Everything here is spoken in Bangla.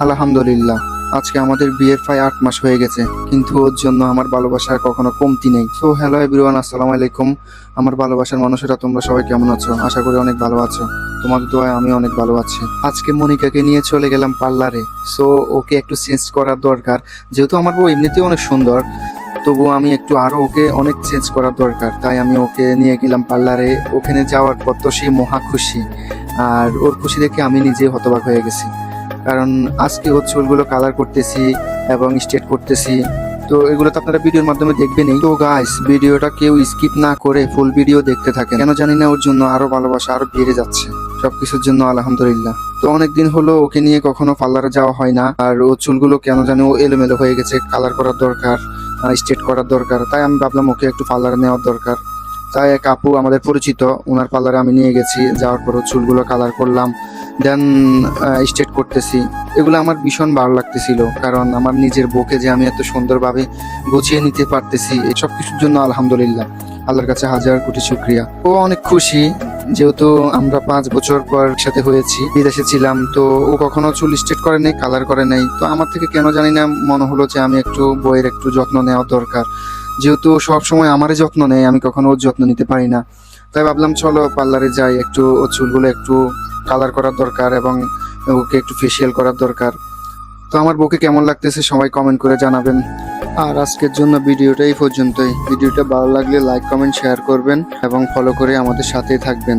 আলহামদুলিল্লাহ, আজকে আমাদের বিয়ের প্রায় 8 মাস হয়ে গেছে, কিন্তু ওর জন্য আমার ভালোবাসার কখনো কমতি নেই। সো হ্যালো এভরিওয়ান, আসসালামু আলাইকুম। আমার ভালোবাসার মানুষেরা, তোমরা সবাই কেমন আছো? আশা করি অনেক ভালো আছো। তোমাদের দোয়ায় আমি অনেক ভালো আছি। আজকে মনিকাকে নিয়ে চলে গেলাম পার্লারে। সো ওকে একটু চেঞ্জ করার দরকার, যেহেতু আমার বউ এমনিতেও অনেক সুন্দর, তবুও আমি একটু আরো ওকে অনেক চেঞ্জ করার দরকার। তাই আমি ওকে নিয়ে গেলাম পার্লারে। ওখানে যাওয়ার পর তো সে মহা খুশি, আর ওর খুশি দেখে আমি নিজে হতবাক হয়ে গেছি। কারণ আজকে ওর চুলগুলো কালার করতেছি এবং স্ট্রেট করতেছি, তো এগুলো তো আপনারা ভিডিওর মাধ্যমে দেখবেনই। তো গাইস, ভিডিওটা কেউ স্কিপ না করে ফুল ভিডিও দেখতে থাকেন। কেন জানি না, ওর জন্য আরো ভালোবাসা আরো বেড়ে যাচ্ছে সবকিছুর জন্য আলহামদুলিল্লাহ। তো অনেকদিন হলো ওকে নিয়ে কখনো পার্লারে যাওয়া হয় না, আর ও চুলগুলো কেন জানি ও এলোমেলো হয়ে গেছে, কালার করার দরকার, স্ট্রেট করার দরকার। তাই আমি ভাবলাম ওকে একটু পার্লারে নেওয়ার দরকার। তাই এক আপু আমাদের পরিচিত, ওনার পার্লারে আমি নিয়ে গেছি। যাওয়ার পর চুলগুলো কালার করলাম, দেন স্ট্রেট করতেছি। এগুলো আমার ভীষণ ভালো লাগতেছিল, কারণ আমার নিজের বউকে যে আমি এত সুন্দরভাবে গুছিয়ে নিতে পারতেছি, এসব কিছুর জন্য আলহামদুলিল্লাহ আল্লাহর কাছে হাজার কোটি শুকরিয়া। ও অনেক খুশি, যেহেতু আমরা 5 বছর পর সাথে হয়েছি, বিদেশে ছিলাম। তো ও কখনো চুল স্ট্রেট করে নাই, কালার করে নাই। তো আমার থেকে কেন জানি না মনে হলো যে আমি একটু বউয়ের একটু যত্ন নেওয়া দরকার, যেহেতু সব সময় আমারই যত্ন নেই, আমি কখনো ওর যত্ন নিতে পারি না। তাই ভাবলাম চলো পার্লারে যাই, একটু ওর চুলগুলো একটু কালার করার দরকার এবং ওকে একটু ফেসিয়াল করার দরকার। তো আমার বউকে কেমন লাগতেছে সবাই কমেন্ট করে জানাবেন। আর আজকের জন্য ভিডিওটা এই পর্যন্তই। ভিডিওটা ভালো লাগলে লাইক কমেন্ট শেয়ার করবেন এবং ফলো করে আমাদের সাথেই থাকবেন।